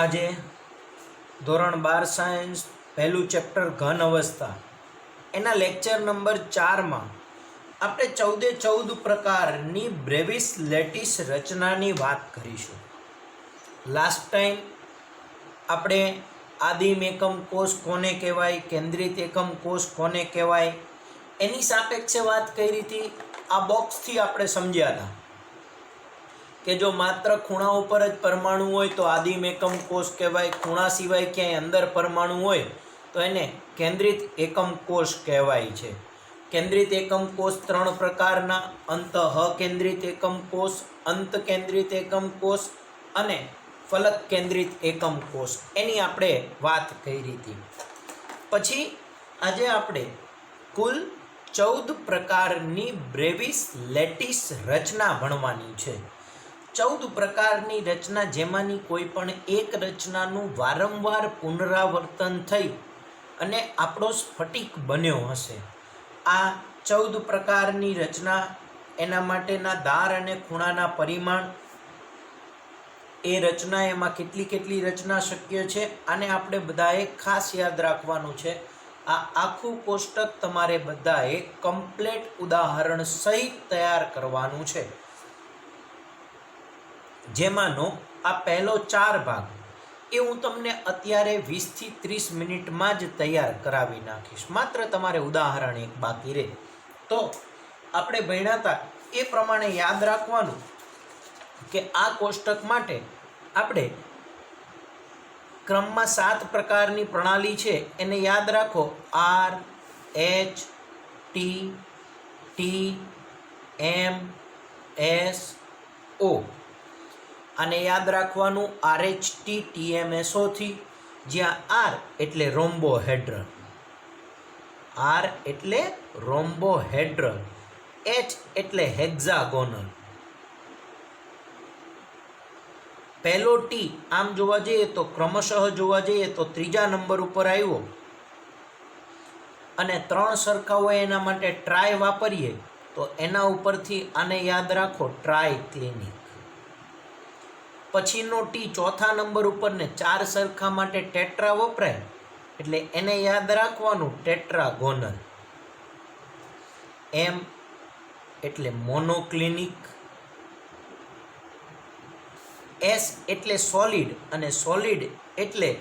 આજે ધોરણ 12 સાયન્સ પહેલું ચેપ્ટર ઘન અવસ્થા એના લેક્ચર નંબર 4માં આપણે 14 પ્રકારની બ્રેવિસ લેટિસ રચનાની વાત કરીશું. લાસ્ટ ટાઈમ આપણે આદિમ એકમ કોષ કોને કહેવાય, કેન્દ્રિત એકમ કોષ કોને કહેવાય એની સાપેક્ષે વાત કરી હતી. આ બોક્સથી આપણે સમજ્યા હતા કે જો માત્ર ખૂણા ઉપર જ પરમાણુ હોય તો આદિમ એકમ કોષ કહેવાય. ખૂણા સિવાય ક્યાંય અંદર પરમાણુ હોય તો એને કેન્દ્રિત એકમ કોષ કહેવાય છે. કેન્દ્રિત એકમ કોષ 3 પ્રકારના: અંતઃકેન્દ્રિત એકમ કોષ, અંતકેન્દ્રિત એકમ કોષ અને ફલક કેન્દ્રિત એકમ કોષ. એની આપણે વાત કરી હતી. પછી આજે આપણે કુલ 14 પ્રકારની બ્રેવિસ લેટિસ રચના ભણવાની છે. 14 પ્રકારની રચના, જેમાંની કોઈ પણ એક રચનાનું વારંવાર પુનરાવર્તન થઈ અને આપણો સ્ફટિક બન્યો હશે. આ 14 પ્રકારની રચના, એના માટેના ધાર અને ખૂણાના પરિમાણ, એ રચના, એમાં કેટલી રચના શક્ય છે, આને આપણે બધાએ ખાસ યાદ રાખવાનું છે. આ આખું કોષ્ટક તમારે બધાએ કમ્પ્લીટ ઉદાહરણ સહિત તૈયાર કરવાનું છે. જેમાંનો આ પહેલો 4 ભાગ એ હું તમને અત્યારે 20 થી 30 મિનિટમાં જ તૈયાર કરાવી નાખીશ. માત્ર તમારે ઉદાહરણ એક બાકી રહે. તો આપણે ભણ્યા હતા એ પ્રમાણે યાદ રાખવાનું કે આ કોષ્ટક માટે આપણે ક્રમમાં 7 પ્રકારની પ્રણાલી છે એને યાદ રાખો. આર, એચ, ટી, એમ, એસ, ઓ. આને યાદ રાખવાનું RH, TMSO થી, જ્યાં આર એટલે રોમ્બોહેડ્રલ, આર એટલે રોમ્બોહેડ્રલ, એચ એટલે હેક્ઝાગોનલ. પહેલો ટી આમ જોવા જઈએ તો ક્રમશઃ જોવા જઈએ તો 3જા નંબર ઉપર આવ્યો અને 3 સરખા હોય એના માટે ટ્રાય વાપરીએ તો એના ઉપરથી આને યાદ રાખો, ટ્રાયક્લિનિક. પછીનો ટી 4થા નંબર ઉપર ને 4 સરખા માટે ટેટ્રા વપરાય એટલે એને યાદ રાખવાનું, ટેટ્રાગોનલ. એમ એટલે મોનોક્લિનિક. એસ એટલે સોલિડ, અને સોલિડ એટલે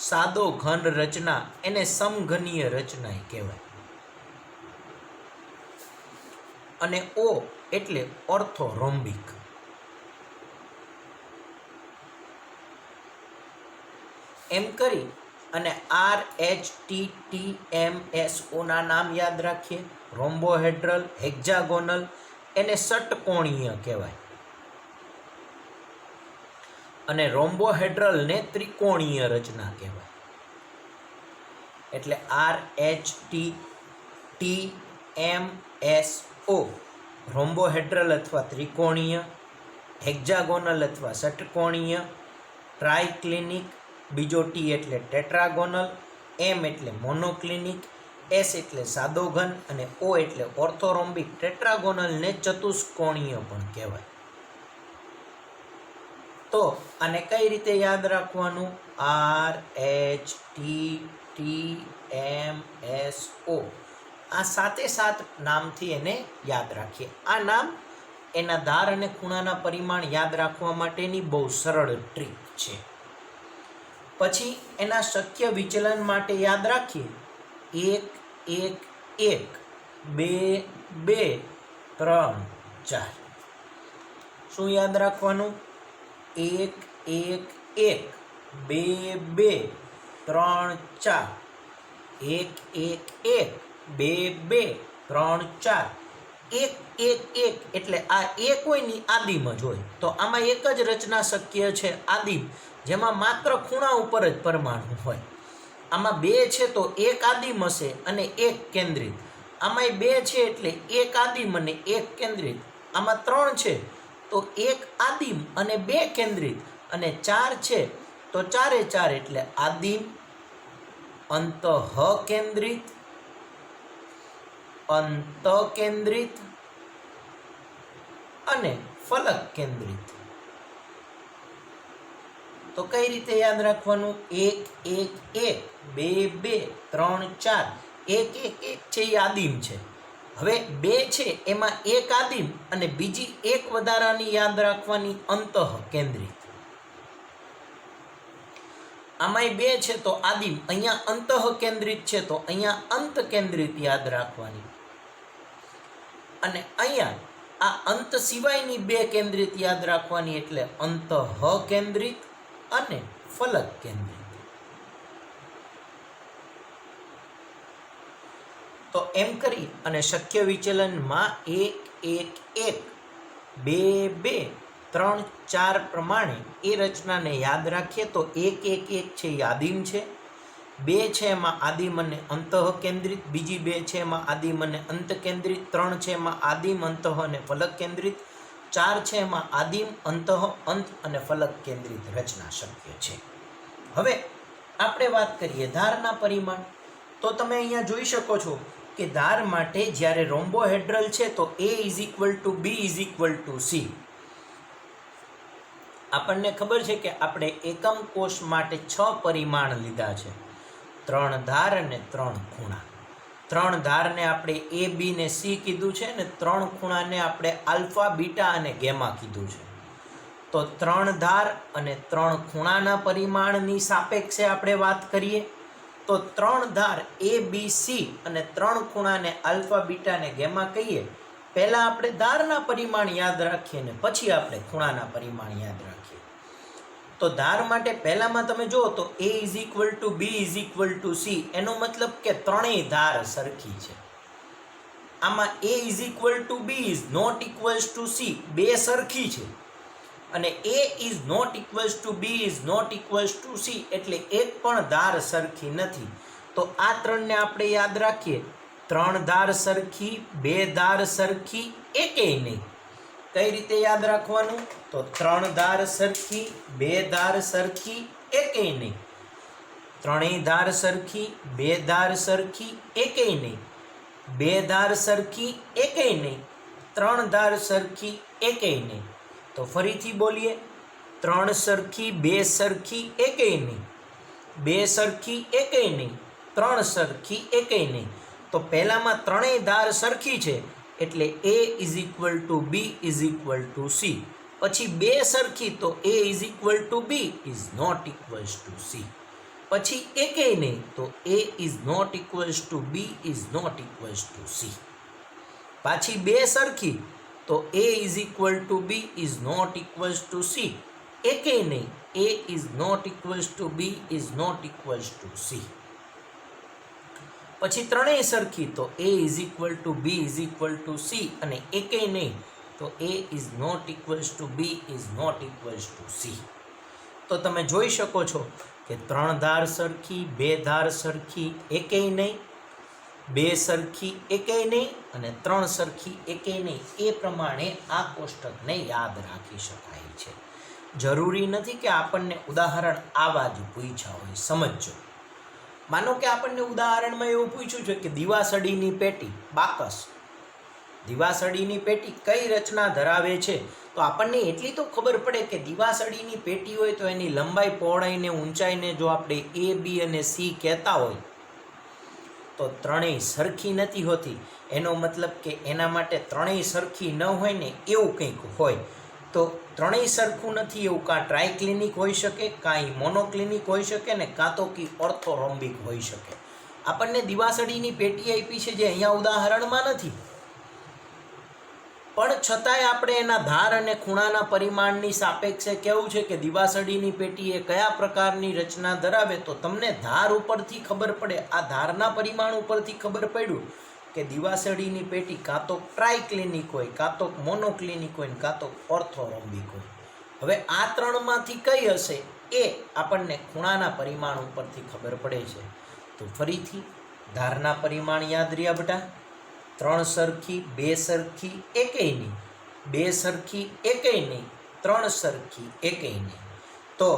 સાદો ઘન રચના, એને સમઘનીય રચના કહેવાય. અને ઓ એટલે ઓર્થોરોમ્બિક. એમ કરી અને આર, એચ, ટી, એમ, એસ, ઓ ના નામ યાદ રાખીએ. રોમ્બોહેડ્રલ, હેક્ઝાગોનલ એને ષટકોણીય કહેવાય અને રોમ્બોહેડ્રલને ત્રિકોણીય રચના કહેવાય. એટલે આર, એચ, ટી, એમ, એસ, ઓ રોમ્બોહેડ્રલ અથવા ત્રિકોણીય, હેક્ઝાગોનલ અથવા ષટકોણીય, ટ્રાયક્લિનિક, બીજો ટી એટલે ટેટ્રાગોનલ, એમ એટલે મોનોક્લિનિક, એસ એટલે સાદો ઘન અને ઓ એટલે ઓર્થોરોમ્બિક. ટેટ્રાગોનલને ચતુષ્કોણીય પણ કહેવાય. તો આને કઈ રીતે યાદ રાખવાનું? આર, એચ, ટી, એમ, એસ, ઓ. આ 7 નામથી એને યાદ રાખીએ. આ નામ એના ધાર અને ખૂણાના પરિમાણ યાદ રાખવા માટેની બહુ સરળ ટ્રીક છે. પછી એના શક્ય વિચલન માટે યાદ રાખીએ. 1, 1, 1, 2, 2, 3, 4. શું યાદ રાખવાનું? 1, 1, 1, 2, 2, 3, 4. 1, 1, 1, 2, 2, 3, 4. 1, 1, 1 એટલે આ એક હોય ને આદિમ જ હોય. તો આમાં એક જ રચના શક્ય છે, આદિમ, જેમાં માત્ર ખૂણા ઉપર જ પરમાણુ હોય. આમાં 2 છે તો એક આદિમ હશે અને એક કેન્દ્રિત. આમાંય 2 છે એટલે એક આદિમ અને એક કેન્દ્રિત. આમાં 3 છે તો એક આદિમ અને 2 કેન્દ્રિત. અને 4 છે તો 4 એ 4 એટલે આદિમ, અંતઃકેન્દ્રિત, અંતકેન્દ્રિત અને ફલક કેન્દ્રિત. તો કઈ રીતે યાદ રાખવાનું? 1 1 1, 2 2, 3 4, 1 1 1 છે એ આદિમ છે. હવે 2 છે એમાં એક આદિમ અને બીજી એક વધારાની યાદ રાખવાની અંતઃ કેન્દ્રિત. આમાંય 2 છે તો આદિમ, અહીંયા અંતઃ કેન્દ્રિત છે તો અહીંયા અંત કેન્દ્રિત યાદ રાખવાની. અને અહીંયા આ અંત સિવાયની 2 કેન્દ્રિત યાદ રાખવાની, એટલે અંતઃ કેન્દ્રિત અને ફલક કેન્દ્રિત. તો એમ કરી અને શક્ય વિચલનમાં 1 1 1, 2 2, 3 4 પ્રમાણે એ રચનાને યાદ રાખીએ તો 1 1 1 છે એ આદિમ છે, 2 છે એમાં આદિમ અને અંતઃ કેન્દ્રિત, બીજી 2 છે એમાં આદિમ અને અંત કેન્દ્રિત, 3 છે એમાં આદિમ અંતઃ અને ફલક કેન્દ્રિત, 4 છે એમાં આદિમ અંતઃ અંત અને ફલક કેન્દ્રિત રચના શક્ય છે. હવે આપણે વાત કરીએ ધારના પરિમાણ. તો તમે અહીંયા જોઈ શકો છો કે ધાર માટે જ્યારે રોમ્બોહેડ્રલ છે તો A = B = C. આપણને ખબર છે કે આપણે એકમ કોષ માટે 6 પરિમાણ લીધા છે, 3 ધાર અને 3 ખૂણા. 3 ધારને આપણે A, B ને C કીધું છે અને 3 ખૂણાને આપણે આલ્ફા, બીટા અને ગેમા કીધું છે. તો 3 ધાર અને 3 ખૂણાના પરિમાણની સાપેક્ષે આપણે વાત કરીએ તો 3 ધાર A, B, C અને 3 ખૂણાને આલ્ફા, બીટા અને ગેમા કહીએ. પહેલાં આપણે ધારના પરિમાણ યાદ રાખીએ ને પછી આપણે ખૂણાના પરિમાણ યાદ રાખીએ. તો ધાર માટે પહેલામાં તમે જુઓ તો A = B = C, એનો મતલબ કે ત્રણેય ધાર સરખી છે. આમાં A = B ≠ C, 2 સરખી છે અને A ≠ B ≠ C, એટલે એક પણ ધાર સરખી નથી. તો આ ત્રણને આપણે યાદ રાખીએ, 3 ધાર સરખી, 2 ધાર સરખી, એકેય નહીં. કઈ રીતે યાદ રાખવાનું? તો 3 ધાર સરખી, 2 ધાર સરખી, એકેય નહીં. ત્રણેય ધાર સરખી, 2 ધાર સરખી, એકેય નહીં. 2 ધાર સરખી, એકેય નહીં. 3 ધાર સરખી, એકેય નહીં. તો ફરીથી બોલીએ, 3 સરખી, 2 સરખી, એકેય નહીં. 2 સરખી, એકેય નહીં. 3 સરખી, એકેય નહીં. તો પહેલામાં ત્રણેય ધાર સરખી છે એટલે A = B = C. પછી 2 સરખી તો A = B ≠ C. પછી એકેય નહીં તો A ≠ B ≠ C. પાછી 2 સરખી તો A = B ≠ C. એકેય નહીં, A ≠ B ≠ C. પછી ત્રણેય સરખી તો A = B = C અને એકેય નહીં તો A ≠ B ≠ C. તો તમે જોઈ શકો છો કે 3 ધાર સરખી, 2 ધાર સરખી, એકેય નહીં, 2 સરખી, એકેય નહીં અને 3 સરખી, એકેય નહીં. એ પ્રમાણે આ કોષ્ટકને યાદ રાખી શકાય છે. જરૂરી નથી કે આપણને ઉદાહરણ આવા જ પૂછ્યા હોય. સમજજો. માનો કે આપણને ઉદાહરણમાં એવું પૂછ્યું છે કે દિવાસળીની પેટી, બાકસ, દિવાસળીની પેટી કઈ રચના ધરાવે છે? તો આપણને એટલી તો ખબર પડે કે દિવાસળીની પેટી હોય તો એની લંબાઈ, પહોળાઈને, ઊંચાઈને જો આપણે A, B અને C કહેતા હોય તો ત્રણેય સરખી નથી હોતી. એનો મતલબ કે એના માટે ત્રણેય સરખી ન હોય ને એવું કંઈક હોય. તો ત્રણેય સરખું નથી એવું કાં ટ્રાયક્લિનિક હોઈ શકે, કાં મોનોક્લિનિક હોઈ શકે ને કાં તો કે ઓર્થોરોમ્બિક હોઈ શકે. આપણને દિવાસળીની પેટી આપી છે જે અહીંયા ઉદાહરણમાં નથી, પણ છતાંય આપણે એના ધાર અને ખૂણાના પરિમાણની સાપેક્ષે કહેવું છે કે દિવાસળીની પેટી એ કયા પ્રકારની રચના ધરાવે. તો તમને ધાર ઉપરથી ખબર પડે, આ ધારના પરિમાણ ઉપરથી ખબર પડ્યું કે દિવાસળીની પેટી કાં તો ટ્રાયક્લિનિક હોય, કાં તો મોનોક્લિનિક હોય, કાં તો ઓર્થોરોમ્બિક હોય. હવે આ ત્રણમાંથી કઈ હશે એ આપણને ખૂણાના પરિમાણ ઉપરથી ખબર પડે છે. તો ફરીથી ધારના પરિમાણ યાદ રહ્યા બેટા, 3 સરખી, 2 સરખી, એકેય નહીં, 2 સરખી, એકેય નહીં, 3 સરખી, એકેય નહીં. તો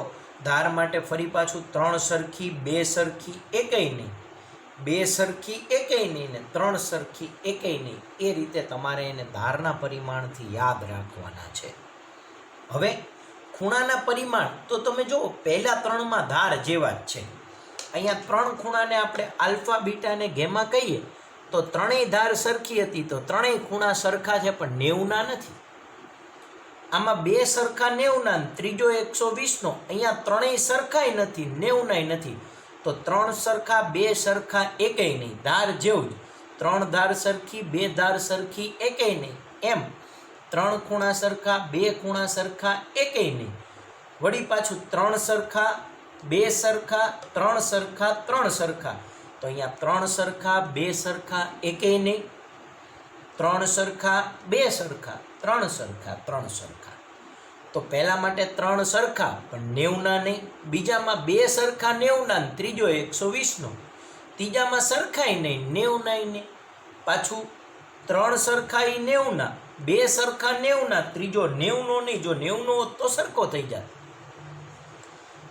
ધાર માટે ફરી પાછું 3 સરખી, 2 સરખી, એકેય નહીં, 2 સરખી, એકેય નહીં ને 3 સરખી, એકેય નહીં. એ રીતે તમારે એને ધારના પરિમાણથી યાદ રાખવાના છે. હવે ખૂણાના પરિમાણ તો તમે જુઓ પહેલા ત્રણમાં ધાર જેવા જ છે. અહીંયા ત્રણ ખૂણાને આપણે આલ્ફા બીટા ને ગેમા કહીએ તો ત્રણેય ધાર સરખી હતી, તો ત્રણેય ખૂણા સરખા છે પણ 90ના નથી. આમાં બે સરખા 90ના, ત્રીજો 120નો. અહીંયા ત્રણેય સરખાય નથી, 90નાય નથી, તો ત્રણ સરખા બે સરખા એકેય નહીં. ધાર જેવું જ, ત્રણ ધાર સરખી બે ધાર સરખી એકેય નહીં. એમ ત્રણ ખૂણા સરખા બે ખૂણા સરખા એકેય નહીં. વળી પાછું ત્રણ સરખા બે સરખા ત્રણ સરખા ત્રણ સરખા, તો અહીંયા ત્રણ સરખા બે સરખા એકેય નહીં. ત્રણ સરખા બે સરખા ત્રણ સરખા ત્રણ સરખા, તો પહેલા માટે ત્રણ સરખા પણ 90ના નહીં. બીજામાં બે સરખા 90ના, ત્રીજો 120નો. ત્રીજામાં સરખાય નહીં, 90નાય નહીં. પાછું ત્રણ સરખા 90ના, બે સરખા 90ના, ત્રીજો 90નો નહીં. જો 90નો હોત તો સરખો થઈ જાય.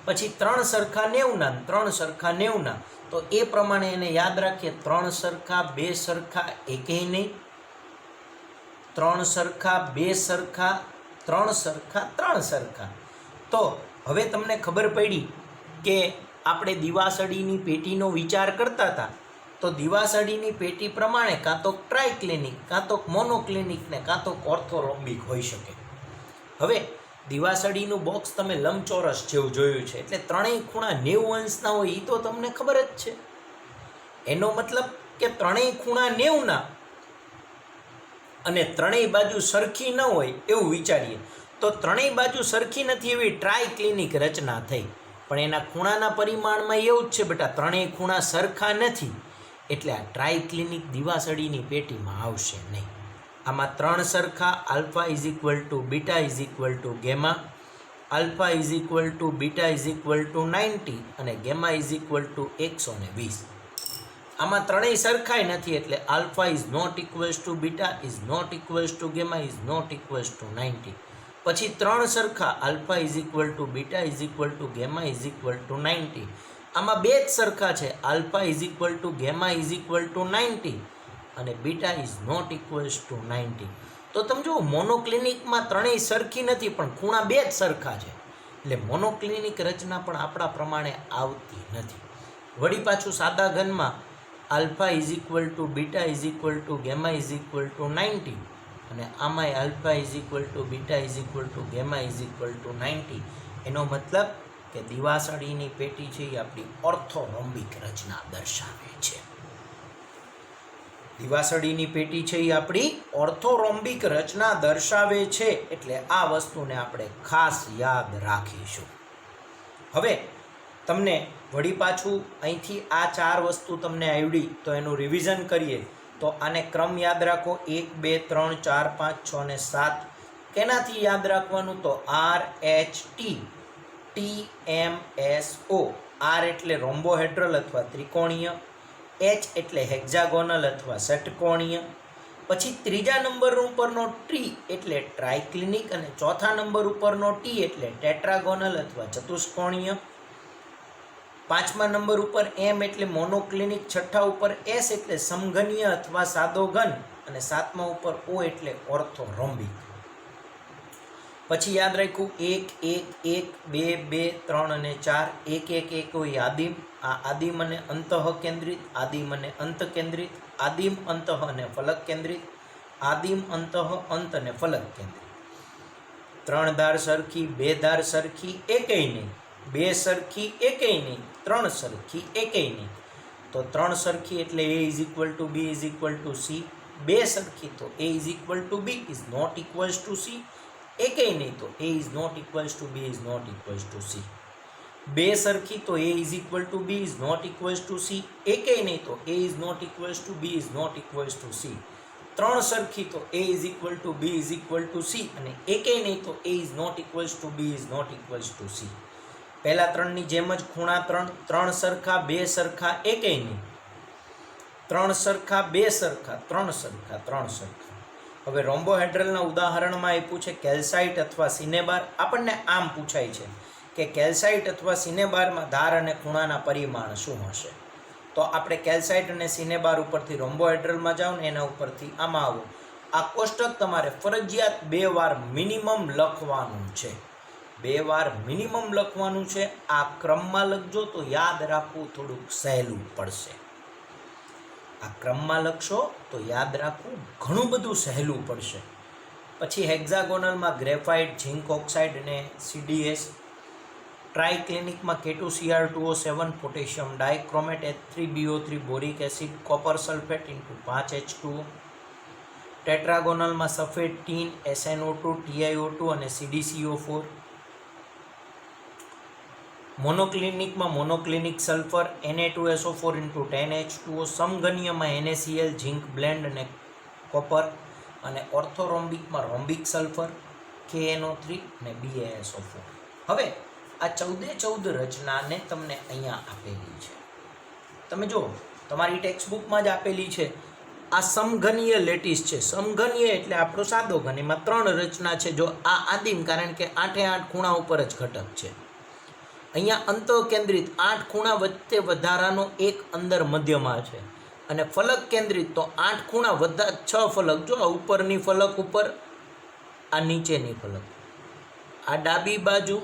પછી ત્રણ સરખા 90ના, ત્રણ સરખા 90ના, તો એ પ્રમાણે એને યાદ રાખીએ. ત્રણ સરખા બે સરખા એકેય નહીં. ત્રણ સરખા બે સરખા ત્રણ સરખા ત્રણ સરખા. તો હવે તમને ખબર પડી કે આપણે દિવાસળીની પેટીનો વિચાર કરતા હતા, તો દિવાસળીની પેટી પ્રમાણે કાં તો ટ્રાયક્લિનિક, કાં તો મોનોક્લિનિક ને કાં તો ઓર્થોરોમ્બિક હોઈ શકે. હવે દિવાસળીનું બોક્સ તમે લંબચોરસ જેવું જોયું છે, એટલે ત્રણેય ખૂણા 90 અંશના હોય એ તો તમને ખબર જ છે. એનો મતલબ કે ત્રણેય ખૂણા 90ના અને ત્રણેય બાજુ સરખી ન હોય એવું વિચારીએ તો ત્રણેય બાજુ સરખી નથી એવી ટ્રાયક્લિનિક રચના થઈ. પણ એના ખૂણાના પરિમાણમાં એવું જ છે બેટા, ત્રણેય ખૂણા સરખા નથી, એટલે આ ટ્રાયક્લિનિક દિવાસળીની પેટીમાં આવશે નહીં. આમાં ત્રણ સરખા alpha is equal to beta is equal to gamma, alpha is equal to beta is equal to 90 અને ગેમા ઇઝ ઇક્વલ ટુ 120. આમાં ત્રણેય સરખાય નથી, એટલે alpha is not equals to beta is not equals to gamma is not equals to 90. પછી ત્રણ સરખા alpha is equal to beta is equal to gamma is equal to 90. આમાં બે જ સરખા છે, alpha is equal to gamma is equal to 90 અને beta is not equals to 90. તો તમે જુઓ મોનોક્લિનિકમાં ત્રણેય સરખી નથી પણ ખૂણા બે જ સરખા છે, એટલે મોનોક્લિનિક રચના પણ આપણા પ્રમાણે આવતી નથી. વળી પાછું સાદા ઘનમાં alpha is equal to beta is equal to gamma is equal to 90 અને આમાંય alpha is equal to beta is equal to gamma is equal to 90. એનો મતલબ કે દિવાસળીની પેટી છે એ આપણી ઓર્થોરોમ્બિક રચના દર્શાવે છે. દિવાસળીની પેટી છે એ આપણી ઓર્થોરોમ્બિક રચના દર્શાવે છે, એટલે આ વસ્તુને આપણે ખાસ યાદ રાખીશું. હવે તમને વળી પાછું અહીંથી આ ચાર વસ્તુ તમને આવડી તો એનું રિવિઝન કરીએ તો આને ક્રમ યાદ રાખો 1 2 3 4 5 6 ને 7. કેનાથી યાદ રાખવાનું? તો RHT TMSO. R એટલે રોમ્બોહેડ્રલ અથવા ત્રિકોણીય, H એટલે હેક્ઝાગોનલ અથવા ષટકોણીય, પછી ત્રીજા નંબર ઉપરનો T એટલે ટ્રાયક્લિનિક અને ચોથા નંબર ઉપરનો T એટલે ટેટ્રાગોનલ અથવા ચતુષ્કોણીય, પાંચમા નંબર ઉપર M એટલે મોનોક્લિનિક, છઠ્ઠા ઉપર S એટલે સમઘનીય અથવા સાદો ઘન અને સાતમા ઉપર O એટલે ઓર્થોરોમ્બિક. પછી યાદ રાખ્યું 1 1 1 2 2 3 અને 4. 1 1 1 હોય આદિમ, આ આદિમ અને અંતઃ કેન્દ્રિત, આદિમ અને અંત કેન્દ્રિત, આદિમ અંતઃ અને ફલક કેન્દ્રિત, આદિમ અંતઃ અંત અને ફલક કેન્દ્રિત. ત્રણ ધાર સરખી બે ધાર સરખી એકેય નહીં, બે સરખી એકેય નહીં, ત્રણ સરખી એકેય નહીં. તો ત્રણ સરખી એટલે A is equal to B is equal to C. બે સરખી તો A is equal to B is not equals to C. એકેય નહીં તો A is not equals to B is not equals to C. બે સરખી તો A is equal to B is not equals to C. એકેય નહીં તો A is not equals to B is not equals to C. ત્રણ સરખી તો A is equal to B is equal to C અને એકેય નહીં તો A is not equals to B is not equals to C. પહેલા ત્રણની જેમ જ ખૂણા ત્રણ, ત્રણ સરખા બે સરખા એકેય નહીં, ત્રણ સરખા બે સરખા ત્રણ સરખા ત્રણ સરખા. હવે રોમ્બોહેડ્રલના ઉદાહરણમાં આપ્યું છે કેલ્સાઇટ અથવા સિનેબાર. આપણને આમ પૂછાય છે કે કેલ્સાઇટ અથવા સિનેબારમાં ધાર અને ખૂણાના પરિમાણ શું હશે? તો આપણે કેલ્સાઇટ અને સિનેબાર ઉપરથી રોમ્બોહેડ્રલમાં જાઓ ને એના ઉપરથી આમાં આવો. આ કોષ્ટક તમારે ફરજિયાત 2 વાર મિનિમમ લખવાનું છે. 2 વાર મિનિમમ લખવાનું છે. આ ક્રમમાં લખજો તો યાદ રાખવું થોડુંક સહેલું પડશે. આ ક્રમમાં લખશો તો યાદ રાખવું ઘણું બધું સહેલું પડશે. પછી હેક્ઝાગોનલમાં ગ્રેફાઇટ, ઝિંક ઓક્સાઇડ અને CDS. ટ્રાયક્લિનિકમાં K2Cr2O7, potassium dichromate, H3BO3, boric acid, copper sulphate × 5H2O. ટેટ્રાગોનલમાં સફેદ, ટીન, SnO2, TiO2 અને CdCO4. મોનોક્લિનિકમાં મોનોક્લિનિક સલ્ફર, Na2SO4 × 10H2O. સમઘનીયમાં NaCl, ઝિંક બ્લેન્ડ અને કોપર. અને ઓર્થોરોમ્બિકમાં રોમ્બિક સલ્ફર, KNO3 અને BaSO4. હવે આ 14 રચનાને તમને અહીંયા આપેલી છે. તમે જુઓ, તમારી ટેક્સ્ટબુકમાં જ આપેલી છે. આ સમઘનીય લેટીસ છે. સમઘનીય એટલે આપણો સાદો ઘન, એમાં 3 રચના છે. જો આ આદિમ, કારણ કે 8 ખૂણા ઉપર જ ઘટક છે. અહીંયા અંતઃકેન્દ્રિત 8 ખૂણા વચ્ચે વધારાનો એક અંદર મધ્યમાં છે. અને ફલક કેન્દ્રિત તો 8 ખૂણા વધા 6 ફલક. જો આ ઉપરની ફલક ઉપર, આ નીચેની ફલક, આ ડાબી બાજુ,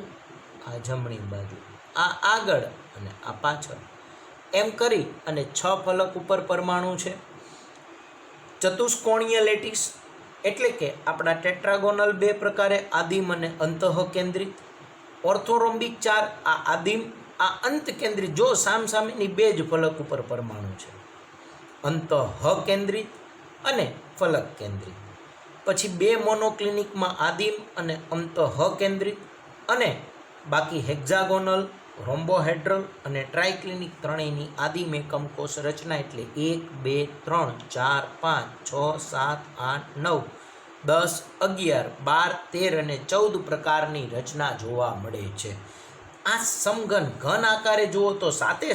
આ જમણી બાજુ, આ આગળ અને આ પાછળ, એમ કરી અને 6 ફલક ઉપર પરમાણુ છે. ચતુષ્કોણીય લેટીસ એટલે કે આપણા ટેટ્રાગોનલ 2 પ્રકારે, આદિમ અને અંતઃકેન્દ્રિત. ઓર્થોરોમ્બિક 4, આ આદિમ, આ અંતકેન્દ્રિત. જો સામસામેની 2 જ ફલક ઉપર પરમાણુ છે. અંતઃકેન્દ્રિત અને ફલક કેન્દ્રિત. પછી 2 મોનોક્લિનિકમાં આદિમ અને અંતઃકેન્દ્રિત. અને બાકી હેક્ઝાગોનલ, રોમ્બોહેડ્રલ અને ટ્રાયક્લિનિક ત્રણેયની આદિમ એકમ કોષ રચના એટલે 1, 2, 3, 4, 5, 6, 7, 8, 9, 10, 11, 12, 13 અને 14 પ્રકારની રચના જોવા મળે છે. આ સમઘન ઘન આકારે જુઓ તો સાથે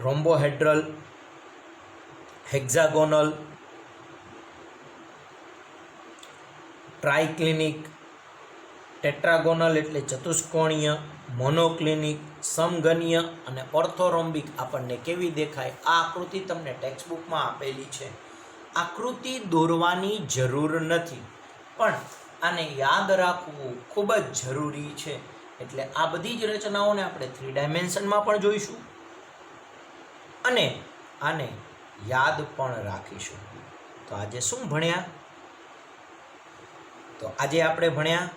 રોમ્બોહેડ્રલ, હેક્ઝાગોનલ, ટ્રાયક્લિનિક, ટેટ્રાગોનલ એટલે ચતુષ્કોણીય, મોનોક્લિનિક, સમઘનીય અને ઓર્થોરોમ્બિક આપણને કેવી દેખાય? આ આકૃતિ તમને ટેક્સ્ટબુકમાં આપેલી છે. આકૃતિ દોરવાની જરૂર નથી, પણ આને યાદ રાખવું ખૂબ જ જરૂરી છે. એટલે આ બધી જ રચનાઓને આપણે 3 ડાયમેન્શનમાં પણ જોઈશું અને આને યાદ પણ રાખીશું. તો આજે શું ભણ્યા? તો આજે આપણે ભણ્યા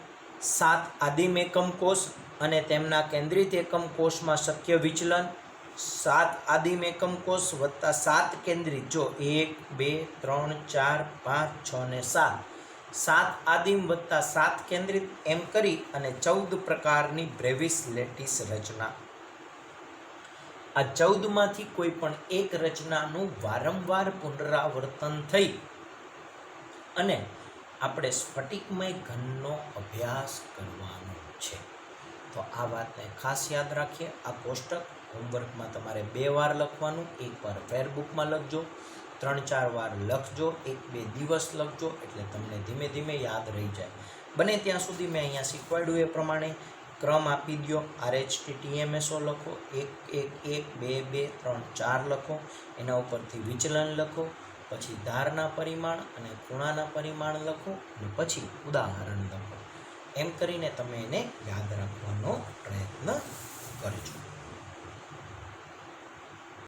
7 આદિમ એકમ કોષ અને તેમના કેન્દ્રિત એકમ કોષમાં શક્ય વિચલન. 7 આદિમ એકમ કોષ વત્તા 7 કેન્દ્રિત. જો 1, 2, 3, 4, 5, 6 અને 7. 7 આદિમ વત્તા 7 કેન્દ્રિત એમ કરી અને 14 પ્રકારની બ્રેવિસ લેટીસ રચના. આ 14માંથી કોઈ પણ એક રચનાનું વારંવાર પુનરાવર્તન થઈ અને આપણે સ્ફટિકમય ઘનનો અભ્યાસ કરવાનો છે. તો આ વાતને ખાસ યાદ રાખીએ. આ કોષ્ટક હોમવર્કમાં તમારે 2 વાર લખવાનું. 1 વાર ફેરબુકમાં લખજો, 3-4 વાર લખજો, 1-2 દિવસ લખજો, એટલે તમને ધીમે ધીમે યાદ રહી જાય. બને ત્યાં સુધી મેં અહીંયા શીખવાડ્યું એ પ્રમાણે ક્રમ આપી દો. RHT TMSO લખો, 1 1 1 2 2 3 4 લખો, એના ઉપરથી વિચલન લખો, પછી ધારના પરિમાણ અને ખૂણાના પરિમાણ લખો અને પછી ઉદાહરણ લખો. એમ કરીને તમે એને યાદ રાખવાનો પ્રયત્ન